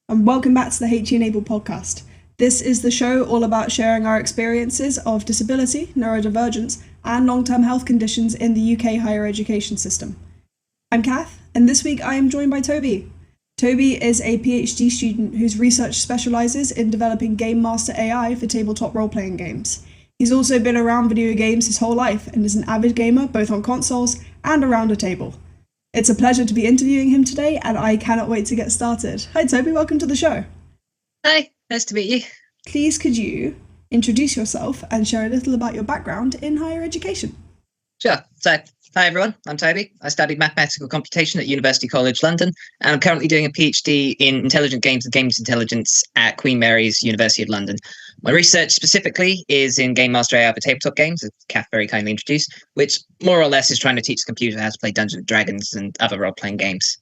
and welcome back to the HE Enable podcast. This is the show all about sharing our experiences of disability, neurodivergence, and long-term health conditions in the UK higher education system. I'm Kath, and this week I am joined by Toby. Toby is a PhD student whose research specialises in developing Game Master AI for tabletop role-playing games. He's also been around video games his whole life and is an avid gamer both on consoles and around a table. It's a pleasure to be interviewing him today, and I cannot wait to get started. Hi Toby, welcome to the show. Hi, nice to meet you. Please could you introduce yourself and share a little about your background in higher education? Sure. So, hi everyone, I'm Toby. I studied mathematical computation at University College London, and I'm currently doing a PhD in intelligent games and games intelligence at Queen Mary's University of London. My research specifically is in Game Master AI for tabletop games, as Kath very kindly introduced, which more or less is trying to teach the computer how to play Dungeons and Dragons and other role-playing games.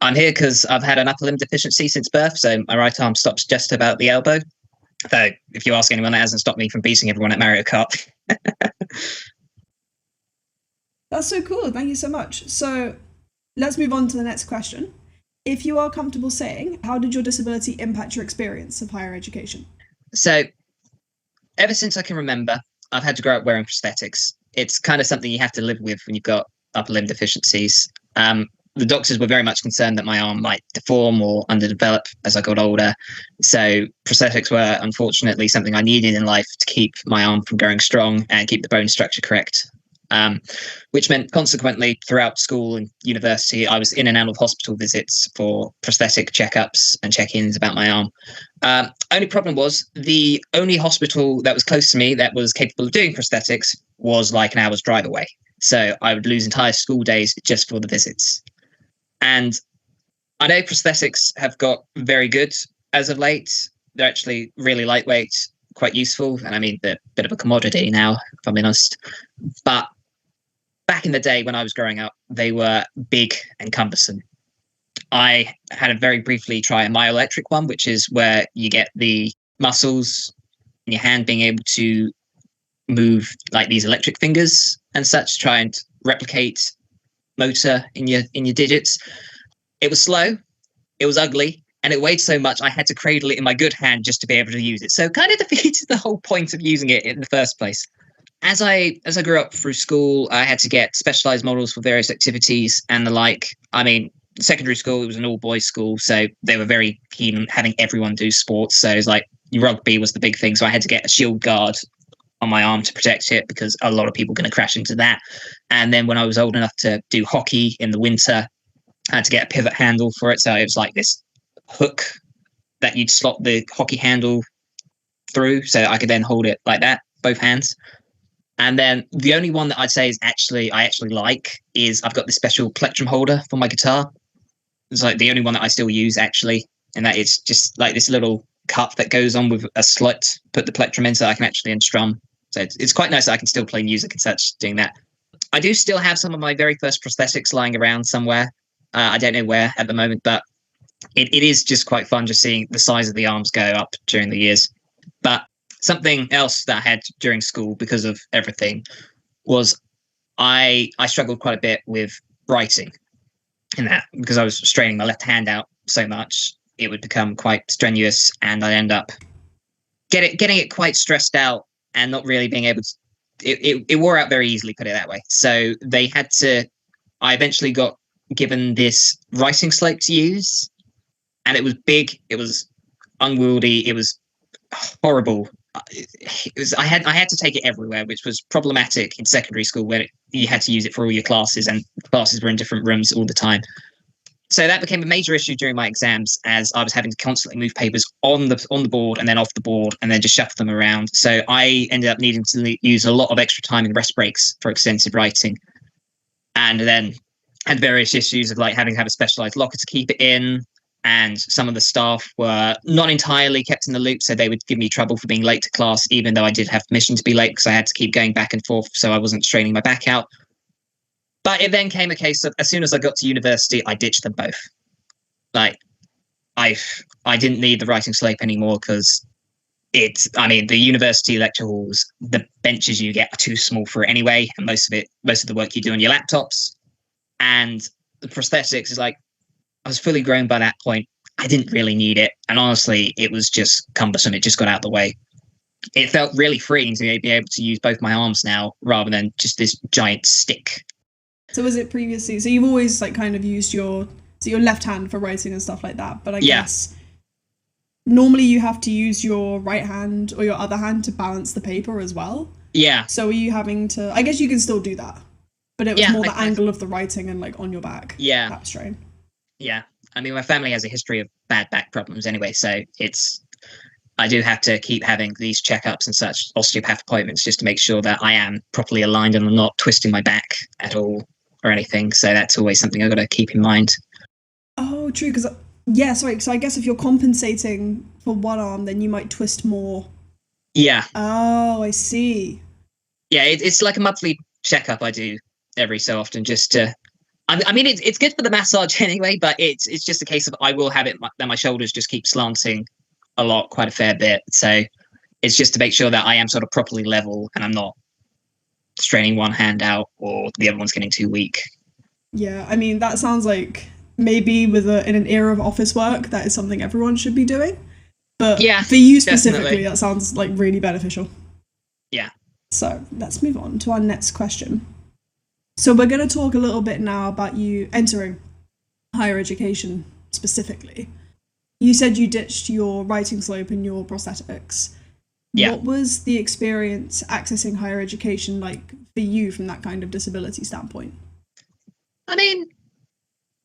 I'm here because I've had an upper limb deficiency since birth, so my right arm stops just about the elbow. Though, if you ask anyone, that hasn't stopped me from beating everyone at Mario Kart. That's so cool, thank you so much. So let's move on to the next question. If you are comfortable saying, how did your disability impact your experience of higher education? So, ever since I can remember, I've had to grow up wearing prosthetics. It's kind of something you have to live with when you've got upper limb deficiencies. The doctors were very much concerned that my arm might deform or underdevelop as I got older. So prosthetics were unfortunately something I needed in life to keep my arm from growing strong and keep the bone structure correct. Which meant consequently throughout school and university, I was in and out of hospital visits for prosthetic checkups and check-ins about my arm. Only problem was the only hospital that was close to me that was capable of doing prosthetics was like an hour's drive away. So I would lose entire school days just for the visits. And I know prosthetics have got very good as of late. They're actually really lightweight, quite useful. And I mean, they're a bit of a commodity now, if I'm being honest. But back in the day when I was growing up, they were big and cumbersome. I had to very briefly try a myoelectric one, which is where you get the muscles in your hand being able to move like these electric fingers and such, try and replicate motor in your digits. It was slow, it was ugly, and it weighed so much I had to cradle it in my good hand just to be able to use it. So kind of defeated the whole point of using it in the first place. As I grew up through school, I had to get specialized models for various activities and the like. I mean, secondary school, it was an all-boys school, so they were very keen on having everyone do sports. So it was like rugby was the big thing. So I had to get a shield guard on my arm to protect it because a lot of people were going to crash into that. And then when I was old enough to do hockey in the winter, I had to get a pivot handle for it. So it was like this hook that you'd slot the hockey handle through so I could then hold it like that, both hands. And then the only one that I'd say is I actually like is I've got this special plectrum holder for my guitar. It's like the only one that I still use actually. And that it's just like this little cup that goes on with a slit, put the plectrum in so I can actually unstrum. So it's quite nice that I can still play music and such doing that. I do still have some of my very first prosthetics lying around somewhere. I don't know where at the moment, but it is just quite fun just seeing the size of the arms go up during the years. But something else that I had during school because of everything was I struggled quite a bit with writing in that because I was straining my left hand out so much. It would become quite strenuous and I'd end up getting it quite stressed out and not really being able to, it wore out very easily, put it that way. So I eventually got given this writing slate to use, and it was big, it was unwieldy, it was horrible. I had to take it everywhere, which was problematic in secondary school where you had to use it for all your classes and classes were in different rooms all the time. So that became a major issue during my exams as I was having to constantly move papers on the board and then off the board and then just shuffle them around. So I ended up needing to use a lot of extra time in rest breaks for extensive writing. And then had various issues of like having to have a specialized locker to keep it in. And some of the staff were not entirely kept in the loop. So they would give me trouble for being late to class, even though I did have permission to be late because I had to keep going back and forth. So I wasn't straining my back out. But it then came a case of as soon as I got to university, I ditched them both. Like I didn't need the writing slate anymore because the university lecture halls, the benches you get are too small for it anyway. And most of the work you do on your laptops and the prosthetics is like, I was fully grown by that point. I didn't really need it. And honestly, it was just cumbersome. It just got out of the way. It felt really freeing to be able to use both my arms now rather than just this giant stick. So was it previously? So you've always like kind of used your left hand for writing and stuff like that. But I guess normally you have to use your right hand or your other hand to balance the paper as well. Yeah. So are you having to? I guess you can still do that, but it was more the angle of the writing and like on your back. Yeah. That strain. Yeah. I mean, my family has a history of bad back problems anyway, so I do have to keep having these checkups and such osteopath appointments just to make sure that I am properly aligned and I'm not twisting my back at all or anything. So that's always something I've got to keep in mind. Oh, true. Because sorry. So I guess if you're compensating for one arm, then you might twist more. Yeah. Oh, I see. Yeah, it's like a monthly checkup I do every so often just to. I mean, it's good for the massage anyway, but it's just a case of I will have it that my shoulders just keep slanting a lot, quite a fair bit. So it's just to make sure that I am sort of properly level and I'm not straining one hand out or the other one's getting too weak. Yeah, I mean, that sounds like maybe in an era of office work, that is something everyone should be doing. But for you specifically, definitely. That sounds like really beneficial. Yeah. So let's move on to our next question. So we're going to talk a little bit now about you entering higher education specifically. You said you ditched your writing slope and your prosthetics. Yeah. What was the experience accessing higher education like for you from that kind of disability standpoint? I mean,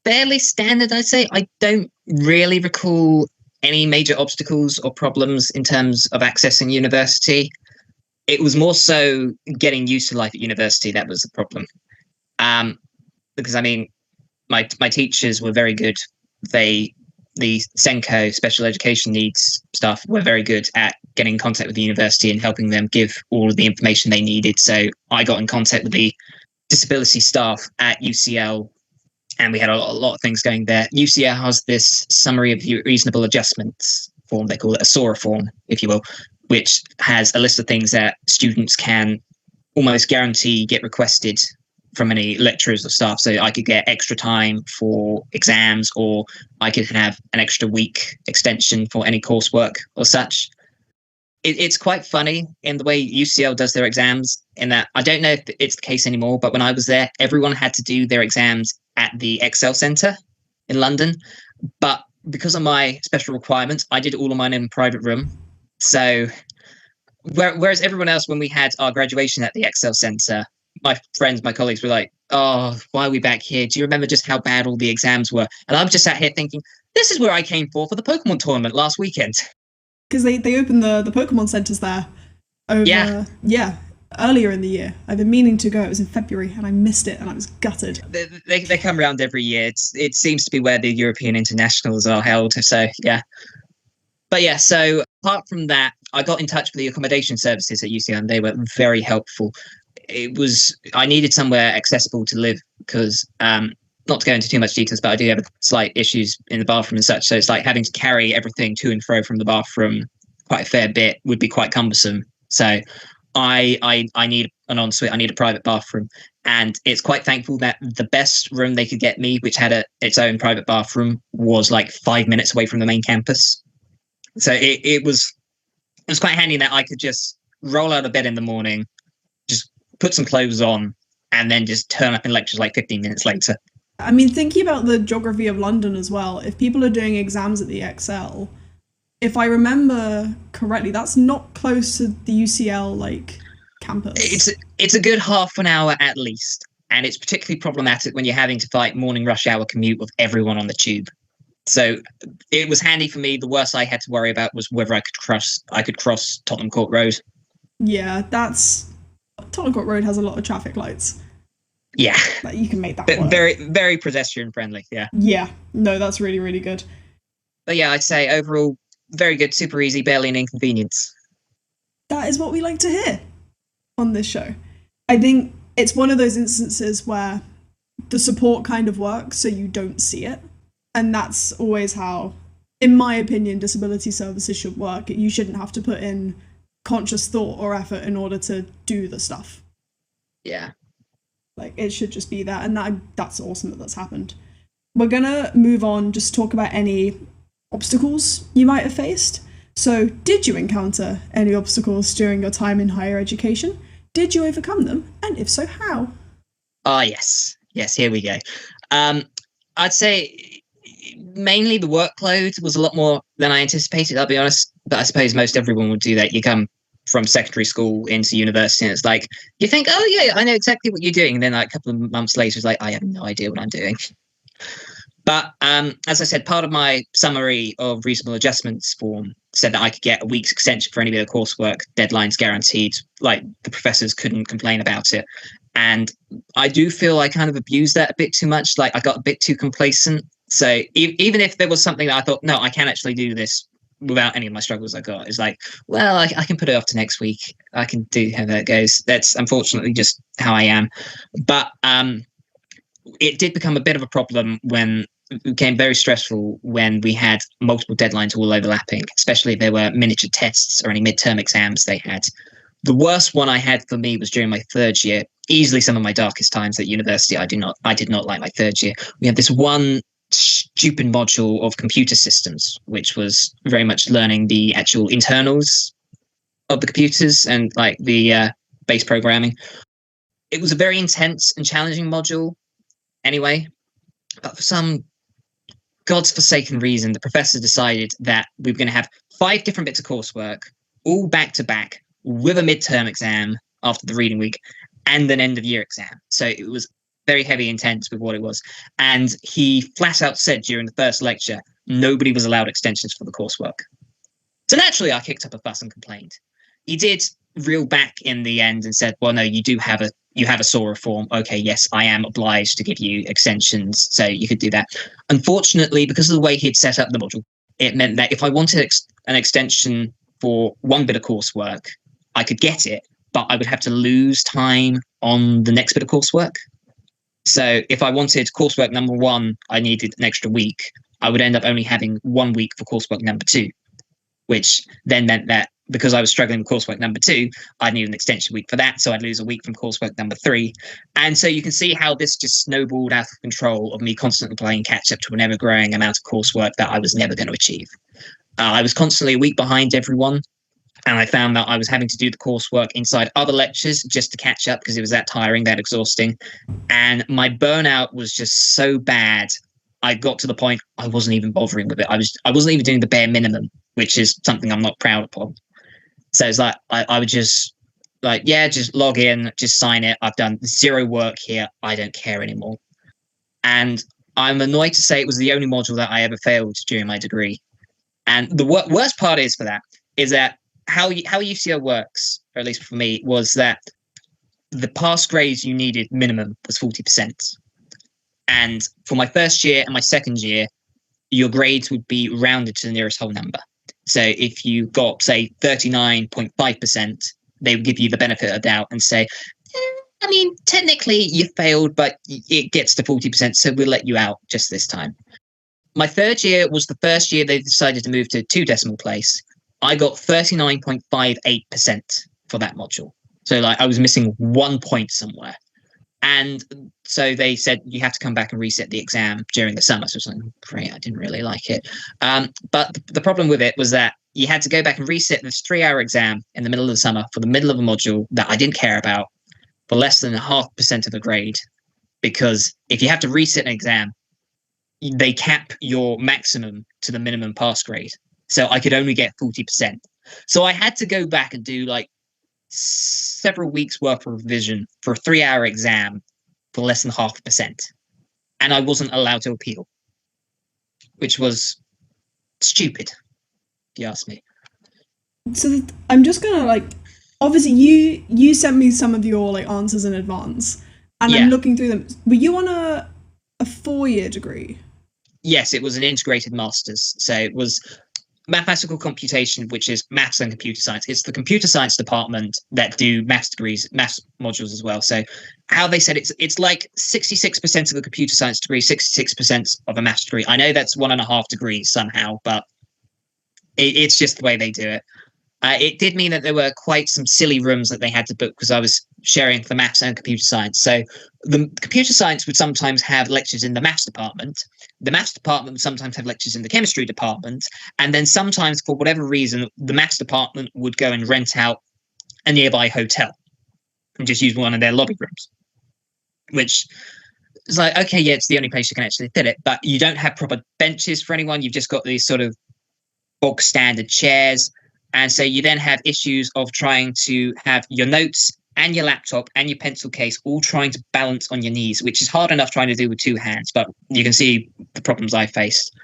fairly standard, I'd say. I don't really recall any major obstacles or problems in terms of accessing university. It was more so getting used to life at university that was the problem. Because I mean, my teachers were very good. The SENCO, special education needs staff, were very good at getting in contact with the university and helping them give all of the information they needed. So I got in contact with the disability staff at UCL, and we had a lot of things going there. UCL has this summary of reasonable adjustments form, they call it a SORA form, if you will, which has a list of things that students can almost guarantee get requested from any lecturers or staff. So I could get extra time for exams, or I could have an extra week extension for any coursework or such. It's quite funny in the way UCL does their exams, in that I don't know if it's the case anymore, but when I was there, everyone had to do their exams at the Excel Centre in London. But because of my special requirements, I did all of mine in a private room. So whereas everyone else, when we had our graduation at the Excel Centre, my friends, my colleagues were like, oh, why are we back here? Do you remember just how bad all the exams were? And I'm just sat here thinking, this is where I came for the Pokemon tournament last weekend. Because they opened the Pokemon centres there earlier in the year. I've been meaning to go. It was in February and I missed it and I was gutted. They come around every year. It seems to be where the European internationals are held. So, yeah. But yeah, so apart from that, I got in touch with the accommodation services at UCL and they were very helpful. I needed somewhere accessible to live because, not to go into too much details, but I do have slight issues in the bathroom and such. So it's like having to carry everything to and fro from the bathroom quite a fair bit would be quite cumbersome. So I need an ensuite. I need a private bathroom. And it's quite thankful that the best room they could get me, which had its own private bathroom, was like 5 minutes away from the main campus. So it was quite handy that I could just roll out of bed in the morning, just put some clothes on, and then just turn up in lectures like 15 minutes later. I mean, thinking about the geography of London as well, if people are doing exams at the XL, if I remember correctly, that's not close to the UCL campus. It's a good half an hour at least, and it's particularly problematic when you're having to fight morning rush hour commute with everyone on the tube. So it was handy for me. The worst I had to worry about was whether I could cross Tottenham Court Road. Yeah, Tottenham Court Road has a lot of traffic lights. Yeah. You can make that work. Very, very pedestrian friendly, yeah. Yeah, no, that's really, really good. But yeah, I'd say overall, very good, super easy, barely an inconvenience. That is what we like to hear on this show. I think it's one of those instances where the support kind of works so you don't see it. And that's always how, in my opinion, disability services should work. You shouldn't have to put in conscious thought or effort in order to do the stuff. Yeah. It should just be that, and that's awesome that that's happened. We're gonna move on, just talk about any obstacles you might have faced. So, did you encounter any obstacles during your time in higher education? Did you overcome them? And if so, how? Ah, yes. Yes, here we go. I'd say mainly the workload was a lot more than I anticipated, I'll be honest. But I suppose most everyone would do that. You come from secondary school into university, and it's like, you think, oh, yeah, I know exactly what you're doing. And then like a couple of months later, it's like, I have no idea what I'm doing. But as I said, part of my summary of reasonable adjustments form said that I could get a week's extension for any bit of coursework, deadlines guaranteed. Like the professors couldn't complain about it. And I do feel I kind of abused that a bit too much. Like I got a bit too complacent. So even if there was something that I thought, no, I can actually do this without any of my struggles I got, it's like, well, I can put it off to next week. I can do how that goes. That's unfortunately just how I am. But it did become a bit of a problem when it became very stressful when we had multiple deadlines all overlapping, especially if there were miniature tests or any midterm exams they had. The worst one I had for me was during my third year. Easily some of my darkest times at university. I did not like my third year. We had this one stupid module of computer systems, which was very much learning the actual internals of the computers and like the base programming. It was a very intense and challenging module anyway, but for some God's forsaken reason, the professor decided that we were going to have 5 different bits of coursework, all back to back, with a midterm exam after the reading week and an end of year exam. So it was very heavy intense with what it was. And he flat out said during the first lecture, nobody was allowed extensions for the coursework. So naturally, I kicked up a fuss and complained. He did reel back in the end and said, well, no, you have a SORA form. Okay, yes, I am obliged to give you extensions, so you could do that. Unfortunately, because of the way he had set up the module, it meant that if I wanted an extension for one bit of coursework, I could get it, but I would have to lose time on the next bit of coursework. So if I wanted coursework number 1, I needed an extra week. I would end up only having 1 week for coursework number 2, which then meant that because I was struggling with coursework number 2, I'd need an extension week for that. So I'd lose a week from coursework number 3. And so you can see how this just snowballed out of control of me constantly playing catch up to an ever growing amount of coursework that I was never going to achieve. I was constantly a week behind everyone. And I found that I was having to do the coursework inside other lectures just to catch up because it was that tiring, that exhausting. And my burnout was just so bad. I got to the point I wasn't even bothering with it. I wasn't even doing the bare minimum, which is something I'm not proud of. So it's like I would just like, yeah, just log in, just sign it. I've done 0 work here. I don't care anymore. And I'm annoyed to say it was the only module that I ever failed during my degree. And the worst part is that how UCL works, or at least for me, was that the pass grades you needed minimum was 40%. And for my first year and my second year, your grades would be rounded to the nearest whole number. So if you got, say, 39.5%, they would give you the benefit of the doubt and say, I mean, technically you failed, but it gets to 40%, so we'll let you out just this time. My third year was the first year they decided to move to 2 decimal place. I got 39.58% for that module. So like I was missing 1 point somewhere. And so they said you have to come back and reset the exam during the summer. So I was like, great, I didn't really like it. But the problem with it was that you had to go back and reset this 3-hour exam in the middle of the summer for the middle of a module that I didn't care about for less than 0.5% of a grade. Because if you have to reset an exam, they cap your maximum to the minimum pass grade. So I could only get 40%. So I had to go back and do like several weeks worth of revision for a 3-hour exam for less than 0.5%. And I wasn't allowed to appeal, which was stupid, if you ask me. So I'm just gonna like, obviously you sent me some of your like answers in advance, and yeah. I'm looking through them. Were you on a 4-year degree? Yes, it was an integrated master's. So it was mathematical computation, which is maths and computer science. It's the computer science department that do maths degrees, maths modules as well. So how they said it's like 66% of the computer science degree, 66% of a maths degree. I know that's 1.5 degrees somehow, but it's just the way they do it. It did mean that there were quite some silly rooms that they had to book because I was sharing for maths and computer science. So the computer science would sometimes have lectures in the maths department. The maths department would sometimes have lectures in the chemistry department. And then sometimes, for whatever reason, the maths department would go and rent out a nearby hotel and just use one of their lobby rooms, which is like, okay, yeah, it's the only place you can actually fit it. But you don't have proper benches for anyone. You've just got these sort of bog standard chairs. And so you then have issues of trying to have your notes and your laptop and your pencil case all trying to balance on your knees, which is hard enough trying to do with two hands. But you can see the problems I faced.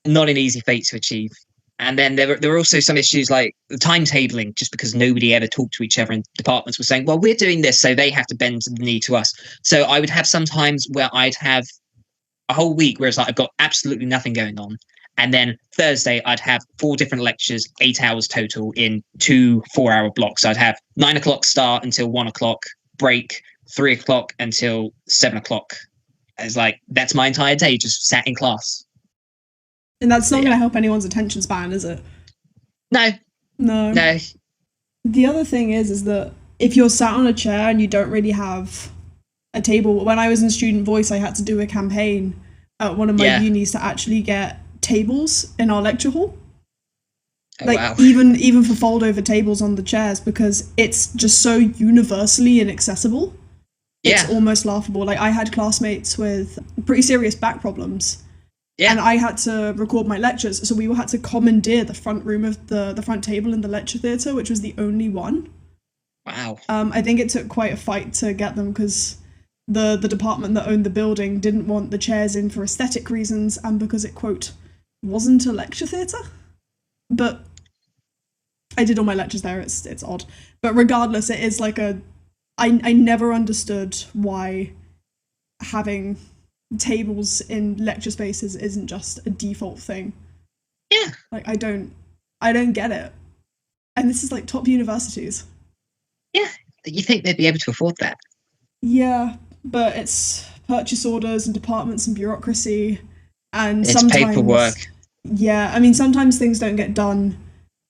Not an easy feat to achieve. And then there were also some issues like the timetabling, just because nobody ever talked to each other, and departments were saying, well, we're doing this, so they have to bend the knee to us. So I would have some times where I'd have a whole week where it's like I've got absolutely nothing going on. And then Thursday, I'd have 4 different lectures, 8 hours total in 2 4-hour blocks. So I'd have 9 o'clock start until 1 o'clock, break, 3 o'clock until 7 o'clock. It's like, that's my entire day just sat in class. And that's not going to help anyone's attention span, is it? No. The other thing is that if you're sat on a chair and you don't really have a table, when I was in student voice, I had to do a campaign at one of my unis to actually get tables in our lecture hall. Wow. even for fold over tables on the chairs, because it's just so universally inaccessible. It's almost laughable. Like, I had classmates with pretty serious back problems. Yeah. And I had to record my lectures, so we had to commandeer the front room of the front table in the lecture theatre, which was the only one. Wow. I think it took quite a fight to get them, because the department that owned the building didn't want the chairs in for aesthetic reasons, and because it, quote, wasn't a lecture theatre. But I did all my lectures there, it's odd. But regardless, it is like I never understood why having tables in lecture spaces isn't just a default thing. Yeah. Like, I don't get it. And this is like top universities. Yeah. You think they'd be able to afford that? Yeah, but it's purchase orders and departments and bureaucracy, and it's sometimes paperwork. Yeah, I mean, sometimes things don't get done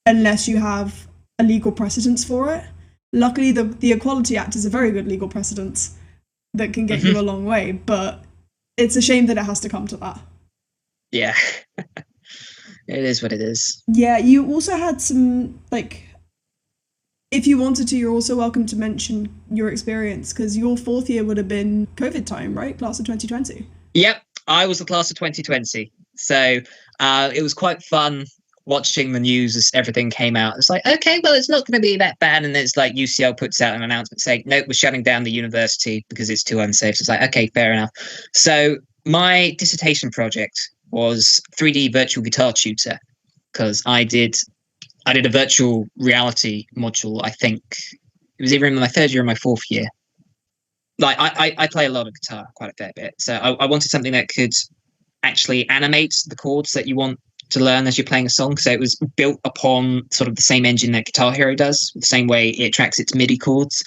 unless you have a legal precedence for it. Luckily, the Equality Act is a very good legal precedence that can get you a long way, but it's a shame that it has to come to that. Yeah. It is what it is. Yeah, you also had some, like, if you wanted to, you're also welcome to mention your experience, because your 4th year would have been COVID time, right? Class of 2020. Yep, I was the class of 2020. So it was quite fun watching the news as everything came out. It's like, okay, well, it's not going to be that bad. And it's like UCL puts out an announcement saying, nope, we're shutting down the university because it's too unsafe. So it's like, okay, fair enough. So my dissertation project was 3D virtual guitar tutor, because I did a virtual reality module. I think it was either in my 3rd year or my 4th year. Like, I play a lot of guitar, quite a fair bit. So I wanted something that could actually animate the chords that you want to learn as you're playing a song. So it was built upon sort of the same engine that Guitar Hero does, the same way it tracks its MIDI chords.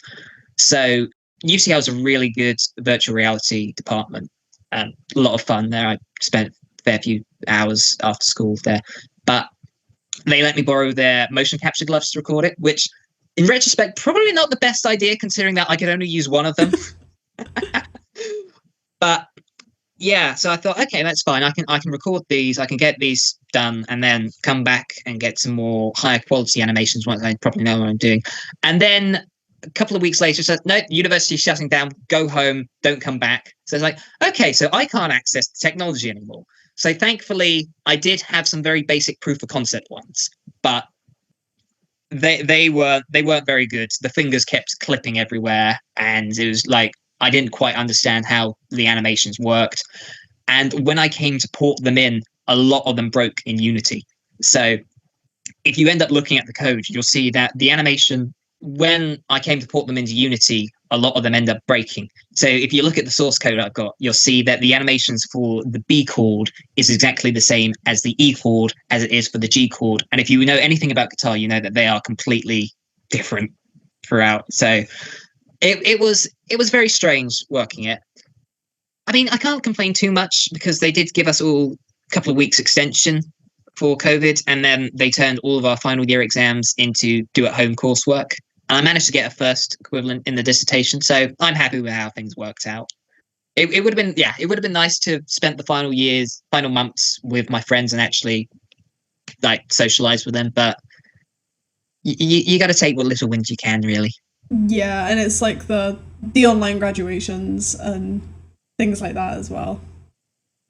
So UCL is a really good virtual reality department. A lot of fun there. I spent a fair few hours after school there. But they let me borrow their motion capture gloves to record it, which in retrospect, probably not the best idea, considering that I could only use one of them. But yeah, so I thought, okay, that's fine. I can record these, I can get these done, and then come back and get some more higher quality animations once I probably know what I'm doing. And then a couple of weeks later, said, no, university's shutting down, go home, don't come back. So it's like, okay, so I can't access the technology anymore. So thankfully, I did have some very basic proof of concept ones, but they weren't very good. The fingers kept clipping everywhere, and it was like, I didn't quite understand how the animations worked. And when I came to port them in, a lot of them broke in Unity. So if you end up looking at the code, you'll see that the animation, when I came to port them into Unity, a lot of them end up breaking. So if you look at the source code I've got, you'll see that the animations for the B chord is exactly the same as the E chord as it is for the G chord. And if you know anything about guitar, you know that they are completely different throughout. So it was very strange working it. I mean, I can't complain too much because they did give us all a couple of weeks extension for COVID, and then they turned all of our final year exams into do-at-home coursework. And I managed to get a first equivalent in the dissertation, so I'm happy with how things worked out. It would have been, it would have been nice to spend the final months with my friends and actually like socialize with them, but you got to take what little wins you can, really. Yeah, and it's like the online graduations and things like that as well.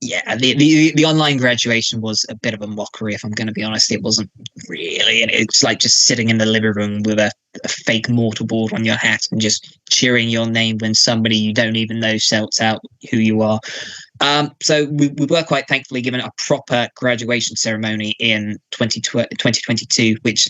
Yeah, the online graduation was a bit of a mockery, if I'm going to be honest. It wasn't really, and it's like just sitting in the living room with a fake mortarboard on your hat and just cheering your name when somebody you don't even know shouts out who you are. So we were quite thankfully given a proper graduation ceremony in 2022, which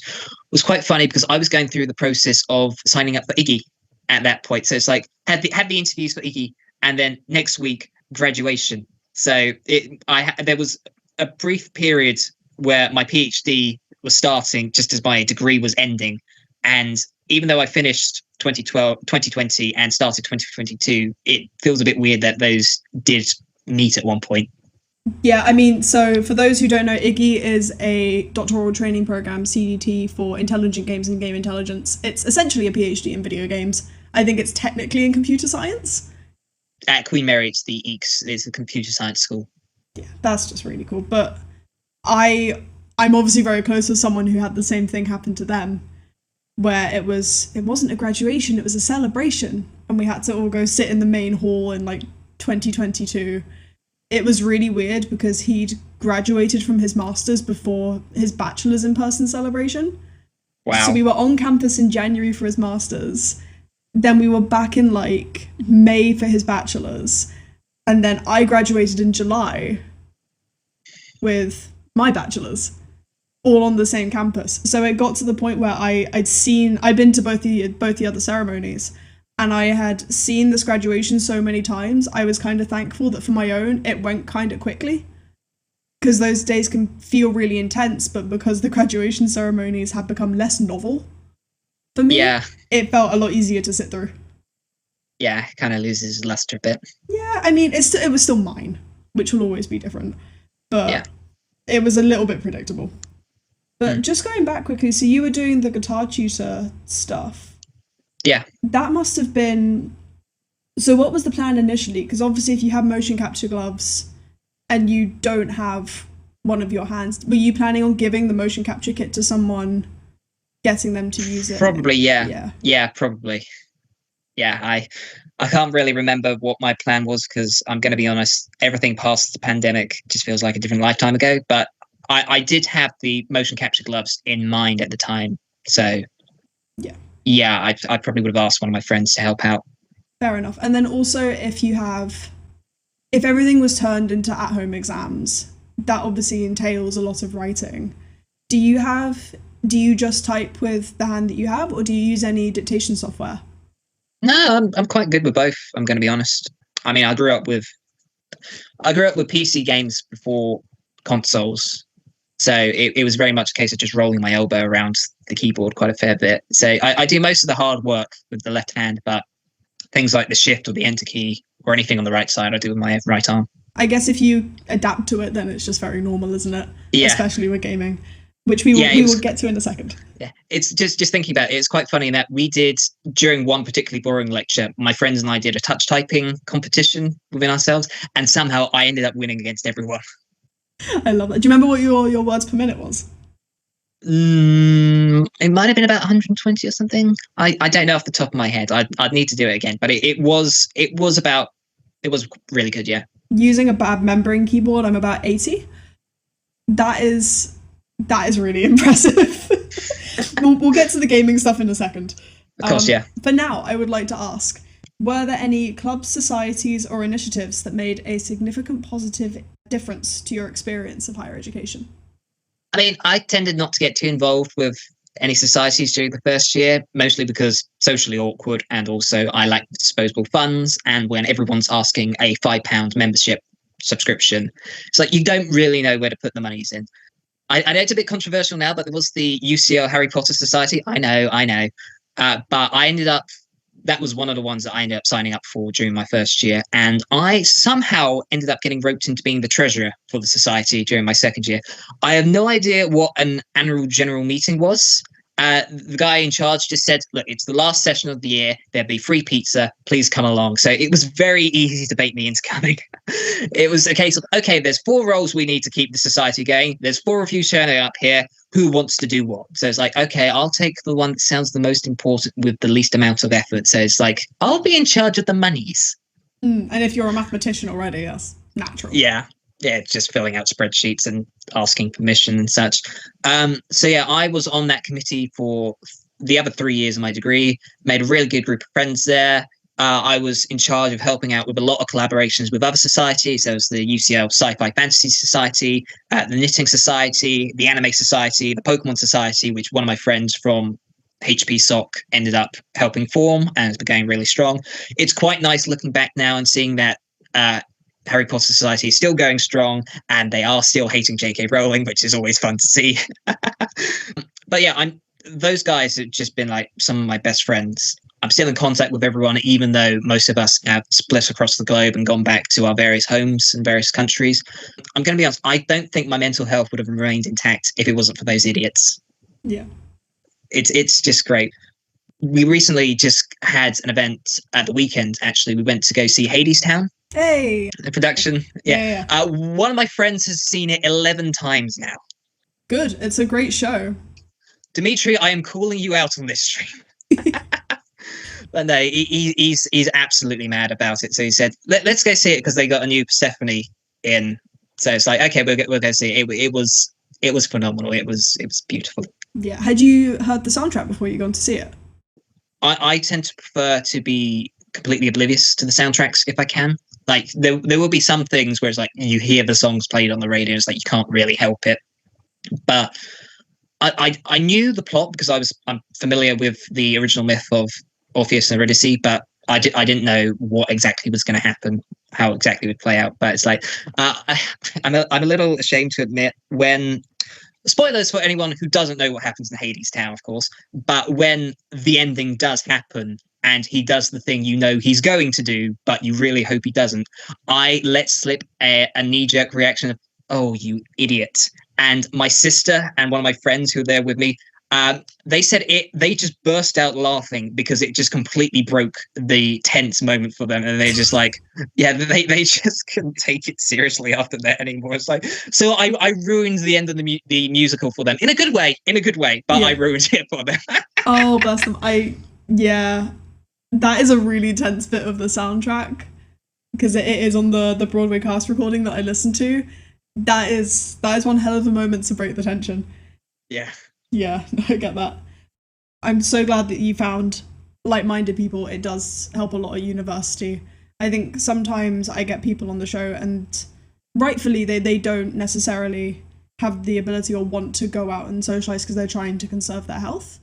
was quite funny because I was going through the process of signing up for Iggy at that point. So it's like had the interviews for Iggy, and then next week graduation. So there was a brief period where my PhD was starting just as my degree was ending. And even though I finished 2020 and started 2022, it feels a bit weird that those did meet at one point. Yeah, I mean, so for those who don't know, Iggy is a doctoral training program, CDT, for intelligent games and game intelligence. It's essentially a PhD in video games. I think it's technically in computer science. At Queen Mary, it's the EECS, it's a computer science school. Yeah, that's just really cool. But I'm obviously very close with someone who had the same thing happen to them, where it wasn't a graduation, it was a celebration, and we had to all go sit in the main hall in like 2022. It was really weird because he'd graduated from his master's before his bachelor's in-person celebration. Wow. So we were on campus in January for his master's. Then we were back in like May for his bachelor's. And then I graduated in July with my bachelor's, all on the same campus. So it got to the point where I'd been to both the other ceremonies, and I had seen this graduation so many times. I was kind of thankful that for my own, it went kind of quickly, because those days can feel really intense, but because the graduation ceremonies had become less novel for me, it felt a lot easier to sit through. Yeah, it kind of loses luster a bit. Yeah, I mean, it was still mine, which will always be different, but it was a little bit predictable. But just going back quickly, so you were doing the guitar tutor stuff. Yeah. That must have been... So what was the plan initially? Because obviously if you have motion capture gloves and you don't have one of your hands, were you planning on giving the motion capture kit to someone, getting them to use it? Probably, yeah. Yeah, probably. Yeah, I can't really remember what my plan was, because I'm going to be honest, everything past the pandemic just feels like a different lifetime ago. But I did have the motion capture gloves in mind at the time. So, yeah, I probably would have asked one of my friends to help out. Fair enough. And then also, if everything was turned into at-home exams, that obviously entails a lot of writing. Do you just type with the hand that you have, or do you use any dictation software? No, I'm quite good with both, I'm going to be honest. I mean, I grew up with PC games before consoles. So it was very much a case of just rolling my elbow around the keyboard quite a fair bit. So I do most of the hard work with the left hand, but things like the shift or the enter key or anything on the right side, I do with my right arm. I guess if you adapt to it, then it's just very normal, isn't it? Yeah. Especially with gaming, which we will get to in a second. Yeah, it's just thinking about it. It's quite funny that we did, during one particularly boring lecture, my friends and I did a touch typing competition within ourselves, and somehow I ended up winning against everyone. I love that. Do you remember what your words per minute was? It might have been about 120 or something. I don't know off the top of my head. I'd need to do it again, but it was really good. Yeah. Using a bad membrane keyboard, I'm about 80. That is really impressive. we'll get to the gaming stuff in a second. Of course, yeah. For now, I would like to ask, were there any clubs, societies, or initiatives that made a significant positive difference to your experience of higher education? I mean, I tended not to get too involved with any societies during the first year, mostly because socially awkward, and also I lack disposable funds. And when everyone's asking a £5 membership subscription, it's like you don't really know where to put the monies in. I know it's a bit controversial now, but there was the UCL Harry Potter Society. I know. But I ended up that was one of the ones that I ended up signing up for during my first year. And I somehow ended up getting roped into being the treasurer for the society during my second year. I have no idea what an annual general meeting was. The guy in charge just said, look, it's the last session of the year. There'll be free pizza. Please come along. So it was very easy to bait me into coming. It was a case of, okay, there's 4 roles we need to keep the society going. There's 4 of you turning up here. Who wants to do what? So it's like, okay, I'll take the one that sounds the most important with the least amount of effort. So it's like, I'll be in charge of the monies. And if you're a mathematician already, that's natural. Yeah, just filling out spreadsheets and asking permission and such. So yeah, I was on that committee for the other 3 years of my degree, made a really good group of friends there. I was in charge of helping out with a lot of collaborations with other societies. There was the UCL Sci-Fi Fantasy Society, the Knitting Society, the Anime Society, the Pokemon Society, which one of my friends from HP SOC ended up helping form and has been going really strong. It's quite nice looking back now and seeing that Harry Potter Society is still going strong and they are still hating J.K. Rowling, which is always fun to see. But yeah, those guys have just been like some of my best friends. I'm still in contact with everyone, even though most of us have split across the globe and gone back to our various homes and various countries. I'm going to be honest, I don't think my mental health would have remained intact if it wasn't for those idiots. Yeah. It's just great. We recently just had an event at the weekend, actually. We went to go see Hadestown. Hey! The production. Yeah. One of my friends has seen it 11 times now. Good. It's a great show. Dimitri, I am calling you out on this stream. But no, he's absolutely mad about it. So he said, let's go see it because they got a new Persephone in. So it's like, okay, we'll go see it. It was phenomenal. It was beautiful. Yeah. Had you heard the soundtrack before you gone to see it? I tend to prefer to be completely oblivious to the soundtracks if I can. Like there will be some things where it's like you hear the songs played on the radio, it's like you can't really help it. But I knew the plot because I'm familiar with the original myth of Orpheus and Eurydice, but I didn't know what exactly was going to happen, how exactly it would play out. But it's like I'm a little ashamed to admit when. Spoilers for anyone who doesn't know what happens in Hadestown, of course. But when the ending does happen and he does the thing you know he's going to do, but you really hope he doesn't, I let slip a knee-jerk reaction of, oh, you idiot. And my sister and one of my friends who were there with me, they said they just burst out laughing because it just completely broke the tense moment for them. And they just like, yeah, they just couldn't take it seriously after that anymore. It's like, so I ruined the end of the musical for them in a good way, but yeah. I ruined it for them. Oh, bless them. Yeah, that is a really tense bit of the soundtrack because it is on the Broadway cast recording that I listened to. That is one hell of a moment to break the tension. Yeah. Yeah, I get that. I'm so glad that you found like-minded people. It does help a lot at university. I think sometimes I get people on the show and rightfully they don't necessarily have the ability or want to go out and socialise because they're trying to conserve their health.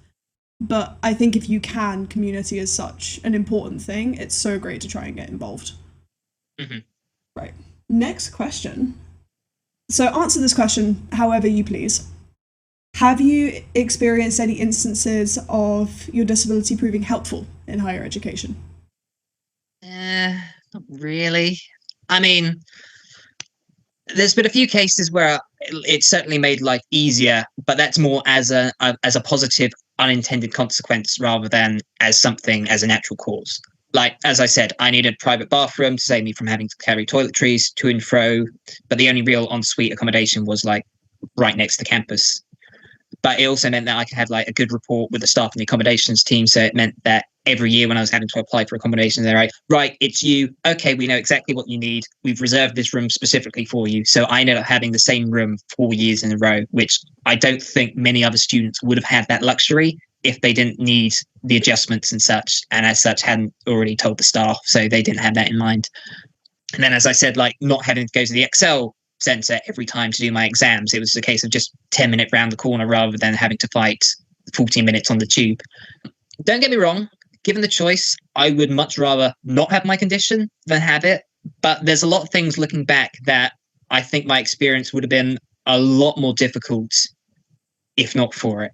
But I think if you can, community is such an important thing. It's so great to try and get involved. Mm-hmm. Right. Next question. So answer this question however you please. Have you experienced any instances of your disability proving helpful in higher education? Not really. I mean, there's been a few cases where it certainly made life easier, but that's more as a positive unintended consequence rather than as a natural cause. Like, as I said, I needed a private bathroom to save me from having to carry toiletries to and fro, but the only real ensuite accommodation was like right next to campus. But it also meant that I could have like a good rapport with the staff and the accommodations team. So it meant that every year when I was having to apply for accommodations, they're like, right, it's you. Okay, we know exactly what you need. We've reserved this room specifically for you. So I ended up having the same room 4 years in a row, which I don't think many other students would have had that luxury if they didn't need the adjustments and such. And as such, hadn't already told the staff. So they didn't have that in mind. And then, as I said, like not having to go to the Excel center every time to do my exams. It was a case of just 10 minutes round the corner rather than having to fight 14 minutes on the tube. Don't get me wrong, given the choice, I would much rather not have my condition than have it. But there's a lot of things looking back that I think my experience would have been a lot more difficult if not for it.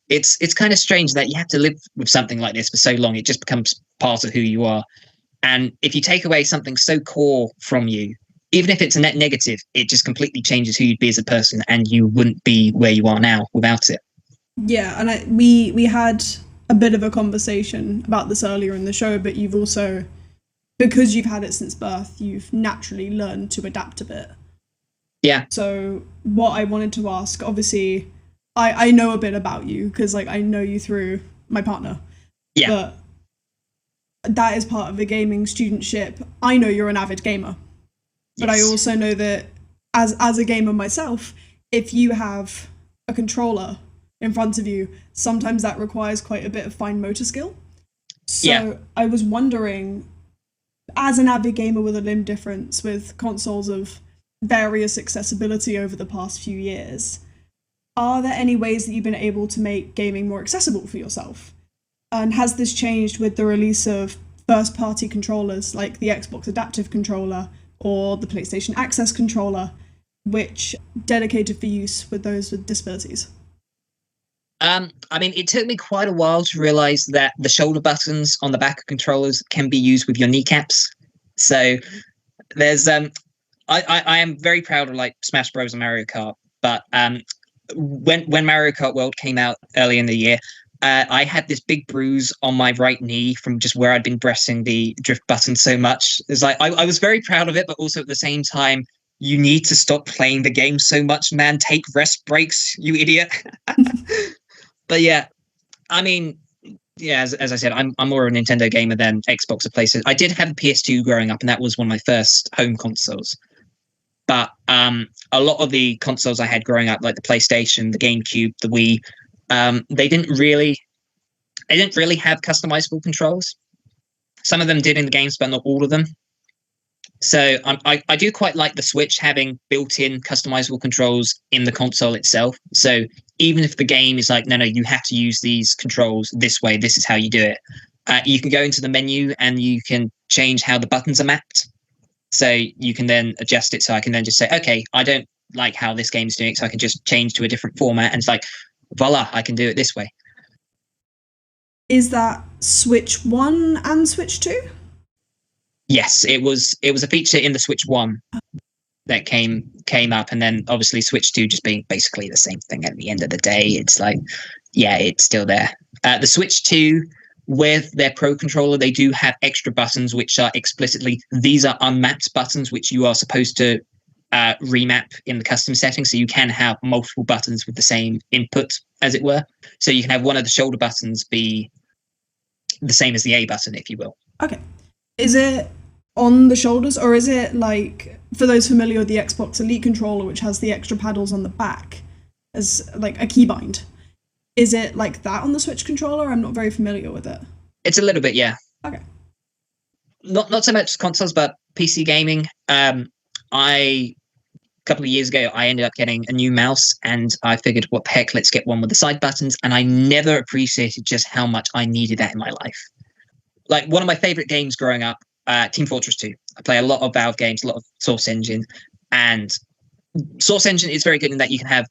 It's kind of strange that you have to live with something like this for so long. It just becomes part of who you are. And if you take away something so core from you, even if it's a net negative, it just completely changes who you'd be as a person, and you wouldn't be where you are now without it. Yeah, and we had a bit of a conversation about this earlier in the show, but you've also, because you've had it since birth, you've naturally learned to adapt a bit. Yeah. So what I wanted to ask, obviously, I know a bit about you because like I know you through my partner. Yeah. But that is part of the gaming studentship. I know you're an avid gamer, but Yes. I also know that as a gamer myself, if you have a controller in front of you, sometimes that requires quite a bit of fine motor skill. So Yeah. I was wondering, as an avid gamer with a limb difference, with consoles of various accessibility over the past few years, are there any ways that you've been able to make gaming more accessible for yourself? And has this changed with the release of first-party controllers like the Xbox Adaptive Controller or the PlayStation Access Controller, which dedicated for use with those with disabilities? I mean, it took me quite a while to realize that the shoulder buttons on the back of controllers can be used with your kneecaps. So there's I am very proud of like Smash Bros and Mario Kart, but when Mario Kart World came out early in the year, I had this big bruise on my right knee from just where I'd been pressing the drift button so much. It's like I was very proud of it, but also at the same time, you need to stop playing the game so much, man. Take rest breaks, you idiot. But yeah, I mean, yeah, as I said, I'm more of a Nintendo gamer than Xbox or PlayStation. I did have a PS2 growing up, and that was one of my first home consoles. But a lot of the consoles I had growing up, like the PlayStation, the GameCube, the Wii, they didn't really have customizable controls. Some of them did in the games, but not all of them. So I do quite like the Switch having built-in customizable controls in the console itself. So even if the game is like, no, you have to use these controls this way, this is how you do it, you can go into the menu and you can change how the buttons are mapped. So you can then adjust it. So I can then just say, okay, I don't like how this game's doing it, so I can just change to a different format. And it's like, voila, I can do it this way. Is that Switch 1 and Switch 2? Yes, it was a feature in the Switch 1 that came up, and then obviously Switch 2 just being basically the same thing at the end of the day. It's like, yeah, it's still there. The Switch 2, with their Pro controller, they do have extra buttons which are explicitly, these are unmapped buttons which you are supposed to remap in the custom settings. So you can have multiple buttons with the same input, as it were. So you can have one of the shoulder buttons be the same as the A button, if you will. Okay. Is it on the shoulders, or is it like, for those familiar with the Xbox Elite controller, which has the extra paddles on the back as like a keybind? Is it like that on the Switch controller? I'm not very familiar with it. It's a little bit, yeah. Okay. Not so much consoles, but PC gaming. A couple of years ago, I ended up getting a new mouse, and I figured, what the heck, let's get one with the side buttons. And I never appreciated just how much I needed that in my life. Like, one of my favorite games growing up, Team Fortress 2. I play a lot of Valve games, a lot of Source Engine, and Source Engine is very good in that you can have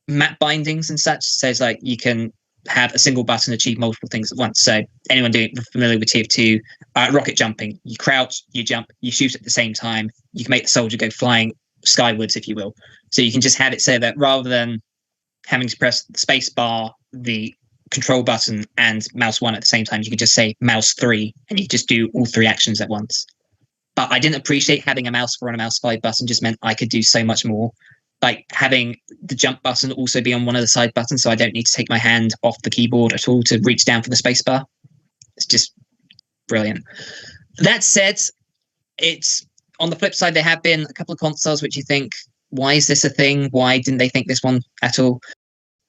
map bindings and such. So it's like you can have a single button achieve multiple things at once. So anyone familiar with TF2, rocket jumping, you crouch, you jump, you shoot at the same time. You can make the soldier go flying skywards, if you will. So you can just have it so that rather than having to press the space bar, the control button, and mouse 1 at the same time, you could just say mouse 3, and you just do all 3 actions at once. But I didn't appreciate having a mouse 4 and a mouse 5 button. Just meant I could do so much more. Like having the jump button also be on one of the side buttons, so I don't need to take my hand off the keyboard at all to reach down for the space bar. It's just brilliant. That said, it's on the flip side, there have been a couple of consoles which you think, why is this a thing? Why didn't they think this one at all?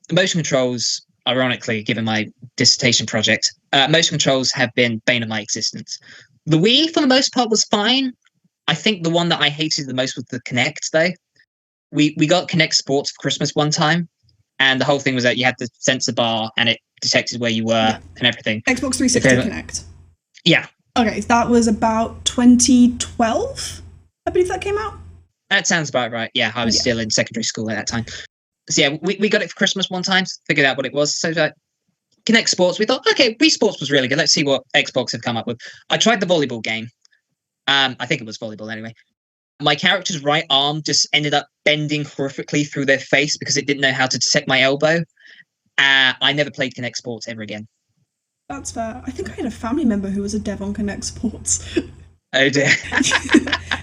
The motion controls, ironically, given my dissertation project, motion controls have been bane of my existence. The Wii, for the most part, was fine. I think the one that I hated the most was the Kinect, though. We got Kinect Sports for Christmas one time, and the whole thing was that you had the sensor bar and it detected where you were and everything. Xbox 360 Kinect. Yeah. Okay, that was about 2012, I believe that came out. That sounds about right. Yeah, I was still in secondary school at that time. So yeah, we got it for Christmas one time, figured out what it was. So Kinect Sports, we thought, okay, Wii Sports was really good. Let's see what Xbox have come up with. I tried the volleyball game. I think it was volleyball anyway. My character's right arm just ended up bending horrifically through their face because it didn't know how to detect my elbow. I never played Kinect Sports ever again. That's fair. I think I had a family member who was a dev on Kinect Sports. Oh dear.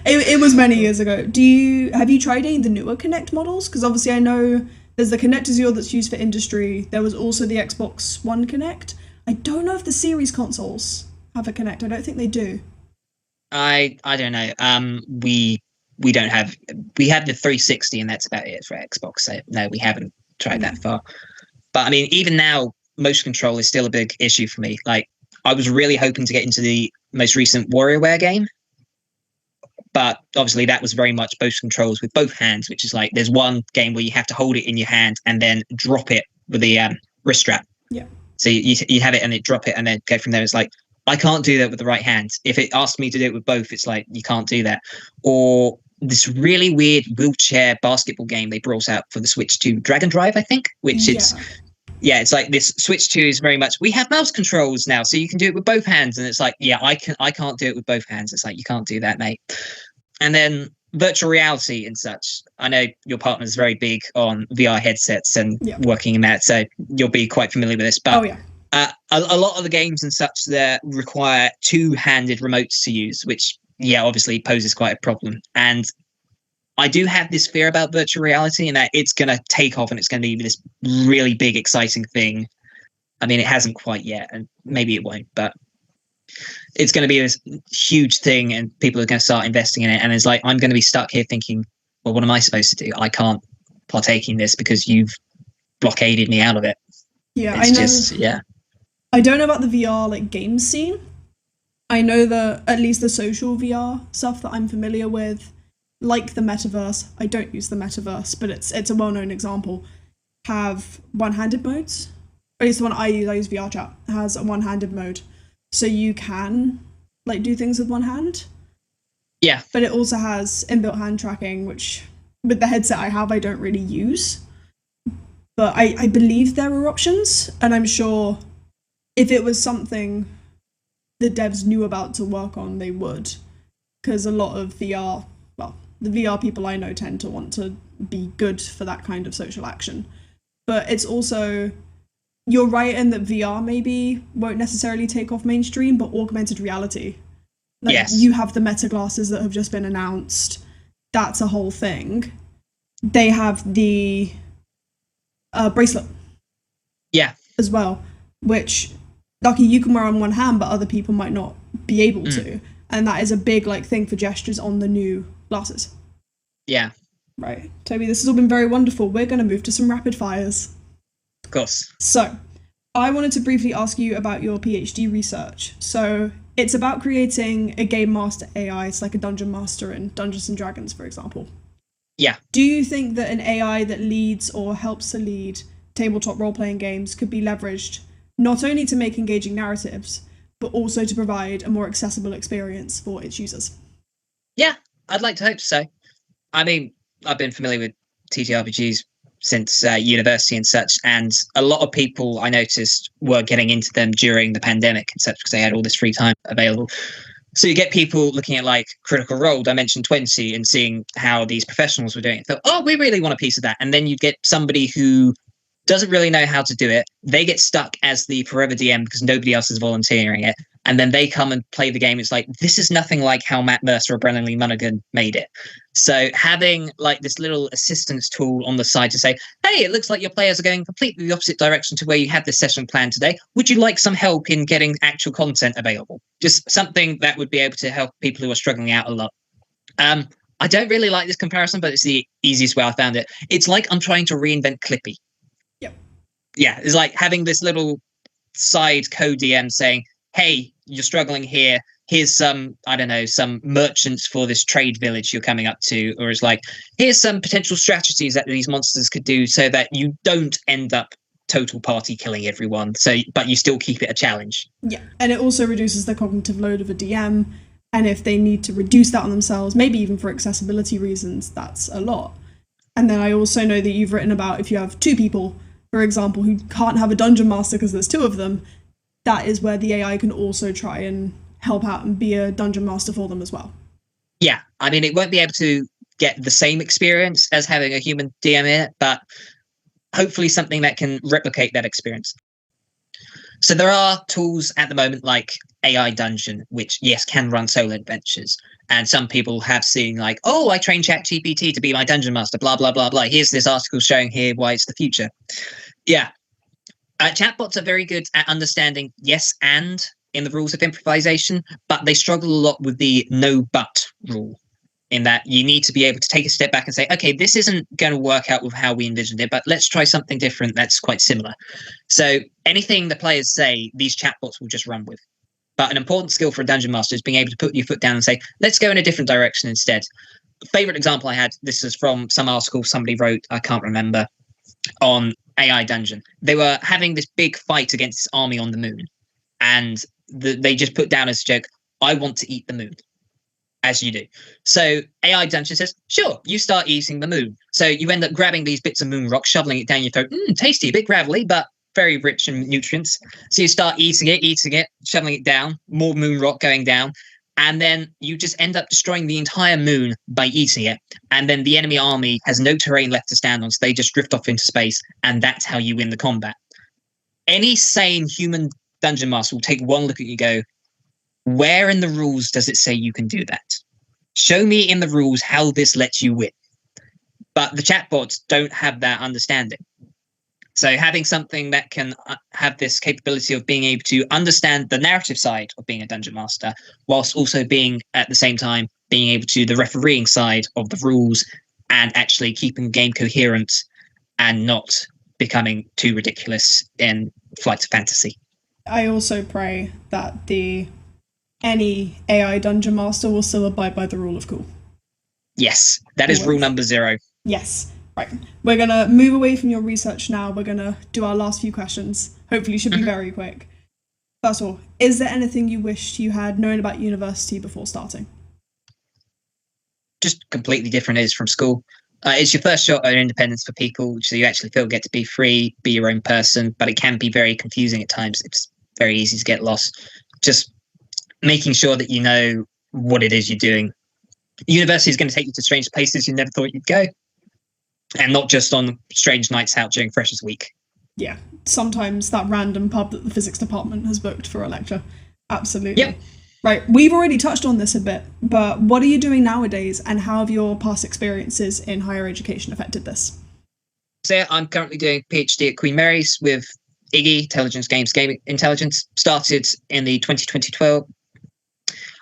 It was many years ago. Have you tried any of the newer Kinect models? Because obviously I know there's the Kinect Azure that's used for industry. There was also the Xbox One Kinect. I don't know if the series consoles have a Kinect. I don't think they do. I don't know. We don't have. We have the 360, and that's about it for Xbox. So no, we haven't tried that far. But I mean, even now, motion control is still a big issue for me. Like, I was really hoping to get into the most recent WarioWare game, but obviously that was very much motion controls with both hands, which is like there's one game where you have to hold it in your hand and then drop it with the wrist strap. Yeah. So you have it and then drop it and then go from there. It's like, I can't do that with the right hand. If it asks me to do it with both, it's like, you can't do that. Or this really weird wheelchair basketball game they brought out for the Switch 2, Dragon Drive, I think, which it's like this Switch 2 is very much, we have mouse controls now, so you can do it with both hands. And it's like, yeah, I can't do it with both hands. It's like, you can't do that, mate. And then virtual reality and such. I know your partner's very big on VR headsets and working in that, so you'll be quite familiar with this. But a lot of the games and such that require two-handed remotes to use, which, obviously poses quite a problem. And I do have this fear about virtual reality and that it's going to take off and it's going to be this really big, exciting thing. I mean, it hasn't quite yet, and maybe it won't, but it's going to be this huge thing and people are going to start investing in it. And it's like, I'm going to be stuck here thinking, well, what am I supposed to do? I can't partake in this because you've blockaded me out of it. Yeah, it's I know. I don't know about the VR game scene. I know that at least the social VR stuff that I'm familiar with, like the metaverse, I don't use the metaverse, but it's a well-known example, have one-handed modes. At least the one I use VRChat, has a one-handed mode. So you can do things with one hand. Yeah. But it also has inbuilt hand tracking, which with the headset I have, I don't really use. But I believe there are options, and I'm sure if it was something the devs knew about to work on, they would. Because a lot of the VR people I know tend to want to be good for that kind of social action. But it's also, you're right in that VR maybe won't necessarily take off mainstream, but augmented reality. Yes. You have the Meta glasses that have just been announced. That's a whole thing. They have the bracelet. Yeah. As well, which lucky you can wear on one hand, but other people might not be able to. And that is a big thing for gestures on the new glasses. Yeah. Right. Toby, this has all been very wonderful. We're going to move to some rapid fires. Of course. So, I wanted to briefly ask you about your PhD research. So, it's about creating a game master AI. It's like a dungeon master in Dungeons and Dragons, for example. Yeah. Do you think that an AI that leads or helps to lead tabletop role-playing games could be leveraged not only to make engaging narratives, but also to provide a more accessible experience for its users? Yeah, I'd like to hope so. I mean, I've been familiar with TTRPGs since university and such, and a lot of people I noticed were getting into them during the pandemic and such because they had all this free time available. So you get people looking at Critical Role, Dimension 20, and seeing how these professionals were doing it. Thought, oh, we really want a piece of that. And then you get somebody who doesn't really know how to do it. They get stuck as the forever DM because nobody else is volunteering it. And then they come and play the game. It's like, this is nothing like how Matt Mercer or Brennan Lee Munnigan made it. So having this little assistance tool on the side to say, hey, it looks like your players are going completely the opposite direction to where you had this session planned today. Would you like some help in getting actual content available? Just something that would be able to help people who are struggling out a lot. I don't really like this comparison, but it's the easiest way I found it. It's like I'm trying to reinvent Clippy. Yep. Yeah, it's like having this little side co-DM saying, hey, you're struggling here. Here's some merchants for this trade village you're coming up to. Or it's like, here's some potential strategies that these monsters could do so that you don't end up total party killing everyone. But you still keep it a challenge. Yeah, and it also reduces the cognitive load of a DM. And if they need to reduce that on themselves, maybe even for accessibility reasons, that's a lot. And then I also know that you've written about if you have two people for example, who can't have a dungeon master because there's two of them, that is where the AI can also try and help out and be a dungeon master for them as well. Yeah, I mean, it won't be able to get the same experience as having a human DM in it, but hopefully something that can replicate that experience. So there are tools at the moment like AI Dungeon, which, yes, can run solo adventures. And some people have seen like, oh, I trained ChatGPT to be my dungeon master, blah, blah, blah, blah. Here's this article showing here why it's the future. Yeah. Chatbots are very good at understanding yes and in the rules of improvisation, but they struggle a lot with the no but rule, in that you need to be able to take a step back and say, okay, this isn't going to work out with how we envisioned it, but let's try something different that's quite similar. So anything the players say, these chatbots will just run with. But an important skill for a dungeon master is being able to put your foot down and say, let's go in a different direction instead. Favorite example I had, this is from some article somebody wrote, I can't remember, on AI Dungeon. They were having this big fight against this army on the moon. And they just put down as a joke, I want to eat the moon. As you do. So AI Dungeon says, sure, you start eating the moon. So you end up grabbing these bits of moon rock, shoveling it down your throat. Tasty, a bit gravelly, but very rich in nutrients. So you start eating it, shoveling it down, more moon rock going down. And then you just end up destroying the entire moon by eating it. And then the enemy army has no terrain left to stand on, so they just drift off into space. And that's how you win the combat. Any sane human dungeon master will take one look at you and go, where in the rules does it say you can do that? Show me in the rules how this lets you win. But the chatbots don't have that understanding. So having something that can have this capability of being able to understand the narrative side of being a dungeon master, whilst also being, at the same time, being able to the refereeing side of the rules and actually keeping the game coherent and not becoming too ridiculous in flights of fantasy. I also pray that any AI dungeon master will still abide by the rule of cool. Yes, that is rule number 0. Yes. Right. We're going to move away from your research now. We're going to do our last few questions. Hopefully should be very quick. First of all, is there anything you wished you had known about university before starting? Just completely different is from school. It's your first shot at independence for people, so you actually feel get to be free, be your own person, but it can be very confusing at times. It's very easy to get lost. Just making sure that you know what it is you're doing. University is going to take you to strange places you never thought you'd go. And not just on strange nights out during Freshers Week. Yeah, sometimes that random pub that the physics department has booked for a lecture. Absolutely. Yep. Right, we've already touched on this a bit, but what are you doing nowadays and how have your past experiences in higher education affected this? So I'm currently doing a PhD at Queen Mary's with IGI, Intelligence Games Gaming Intelligence. Started in the 2012.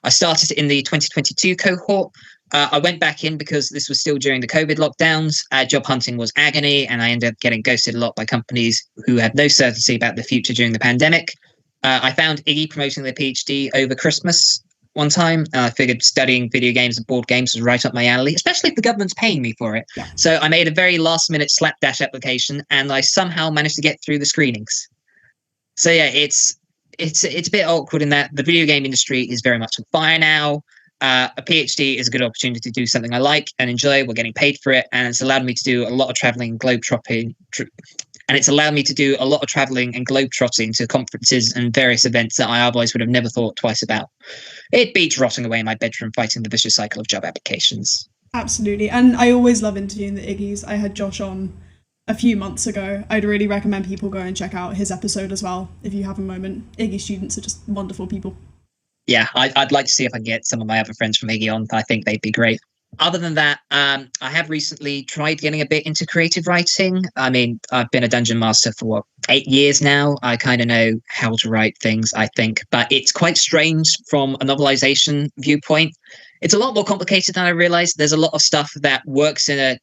I started in the 2022 cohort. I went back in because this was still during the COVID lockdowns. Job hunting was agony, and I ended up getting ghosted a lot by companies who had no certainty about the future during the pandemic. I found Iggy promoting their PhD over Christmas one time, and I figured studying video games and board games was right up my alley, especially if the government's paying me for it. Yeah. So I made a very last-minute slapdash application, and I somehow managed to get through the screenings. So yeah, it's a bit awkward in that the video game industry is very much on fire now. A PhD is a good opportunity to do something I like and enjoy. We're getting paid for it, and it's allowed me to do a lot of traveling, globe-trotting, to conferences and various events that I otherwise would have never thought twice about. It beats rotting away in my bedroom fighting the vicious cycle of job applications. Absolutely, and I always love interviewing the Iggies. I had Josh on a few months ago. I'd really recommend people go and check out his episode as well if you have a moment. Iggy students are just wonderful people. Yeah, I'd like to see if I can get some of my other friends from Iggy on. I think they'd be great. Other than that, I have recently tried getting a bit into creative writing. I mean, I've been a dungeon master for 8 years now. I kind of know how to write things, I think, but it's quite strange from a novelization viewpoint. It's a lot more complicated than I realized. There's a lot of stuff that works in a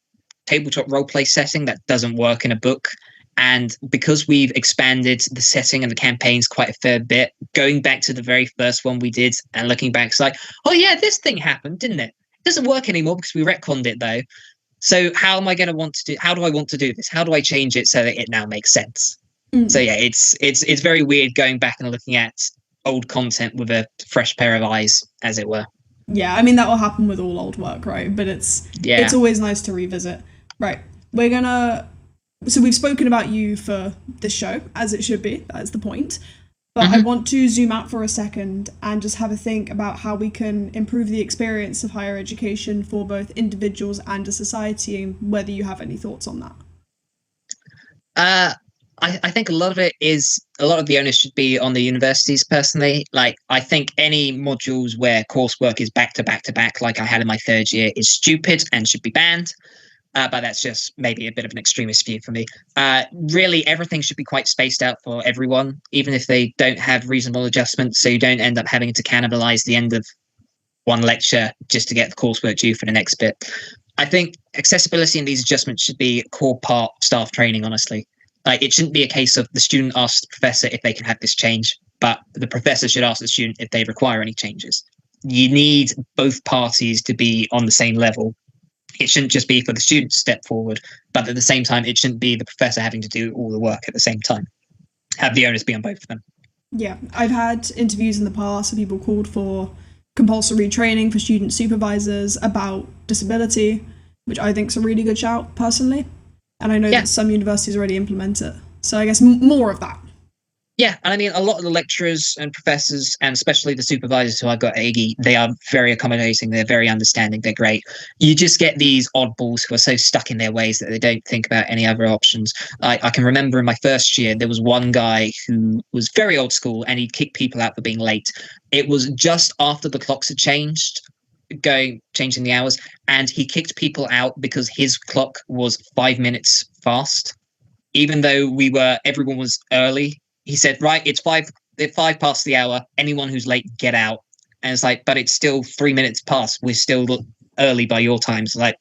tabletop roleplay setting that doesn't work in a book. And because we've expanded the setting and the campaigns quite a fair bit, going back to the very first one we did and looking back, it's like, oh yeah, this thing happened, didn't it? It doesn't work anymore because we retconned it though. So how do I want to do this? How do I change it so that it now makes sense? So yeah, it's very weird going back and looking at old content with a fresh pair of eyes, as it were. Yeah, I mean, that will happen with all old work, right? But it's always nice to revisit. Right, we're gonna So we've spoken about you for this show, as it should be. That's the point. But I want to zoom out for a second and just have a think about how we can improve the experience of higher education for both individuals and a society, and whether you have any thoughts on that. I think a lot of the onus should be on the universities personally. Like, I think any modules where coursework is back to back to back, like I had in my third year, is stupid and should be banned. But that's just maybe a bit of an extremist view for me. Really, everything should be quite spaced out for everyone, even if they don't have reasonable adjustments, so you don't end up having to cannibalize the end of one lecture just to get the coursework due for the next bit. I think accessibility in these adjustments should be a core part of staff training, honestly. Like, it shouldn't be a case of the student asks the professor if they can have this change, but the professor should ask the student if they require any changes. You need both parties to be on the same level. It shouldn't just be for the student to step forward, but at the same time, it shouldn't be the professor having to do all the work at the same time. Have the onus be on both of them. Yeah, I've had interviews in the past where people called for compulsory training for student supervisors about disability, which I think is a really good shout, personally. And I know that some universities already implement it. So I guess more of that. Yeah, and I mean, a lot of the lecturers and professors, and especially the supervisors who I've got at AGI, they are very accommodating, they're very understanding, they're great. You just get these oddballs who are so stuck in their ways that they don't think about any other options. I can remember in my first year, there was one guy who was very old school, and he'd kick people out for being late. It was just after the clocks had changing the hours, and he kicked people out because his clock was 5 minutes fast. Even though everyone was early, he said, right, it's 5 past the hour. Anyone who's late, get out. And it's like, but it's still 3 minutes past. We're still early by your time. So, like,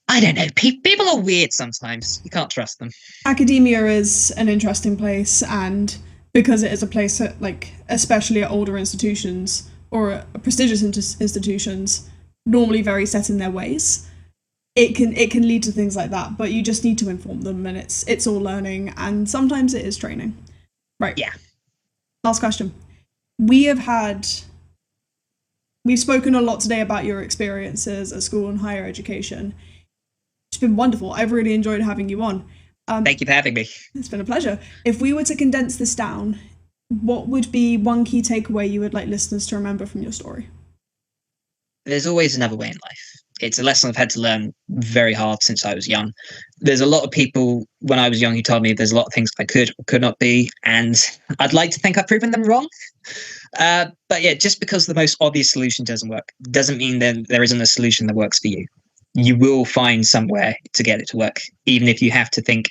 I don't know. People are weird sometimes. You can't trust them. Academia is an interesting place, and because it is a place that, like, especially at older institutions or at prestigious institutions, normally very set in their ways, it can lead to things like that, but you just need to inform them, and it's all learning, and sometimes it is training. Right. Yeah. Last question. We've spoken a lot today about your experiences at school and higher education. It's been wonderful. I've really enjoyed having you on. Thank you for having me. It's been a pleasure. If we were to condense this down, what would be one key takeaway you would like listeners to remember from your story? There's always another way in life. It's a lesson I've had to learn very hard since I was young. There's a lot of people when I was young who told me there's a lot of things I could or could not be, and I'd like to think I've proven them wrong. But yeah, just because the most obvious solution doesn't work doesn't mean that there isn't a solution that works for you. You will find somewhere to get it to work, even if you have to think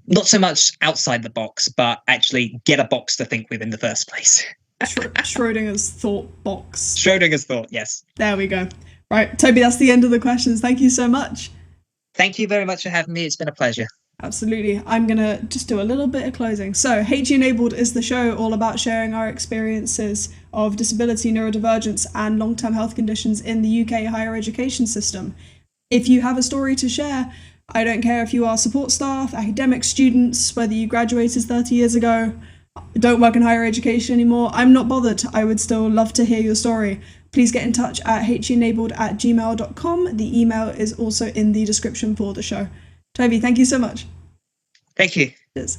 not so much outside the box, but actually get a box to think with in the first place. Schrodinger's thought box. Schrodinger's thought, yes. There we go. Right, Toby, that's the end of the questions. Thank you so much. Thank you very much for having me. It's been a pleasure. Absolutely. I'm going to just do a little bit of closing. So, HE Enabled is the show all about sharing our experiences of disability, neurodivergence, and long-term health conditions in the UK higher education system. If you have a story to share, I don't care if you are support staff, academic students, whether you graduated 30 years ago, don't work in higher education anymore, I'm not bothered. I would still love to hear your story. Please get in touch at henabled@gmail.com. The email is also in the description for the show. Toby, thank you so much. Thank you. Cheers.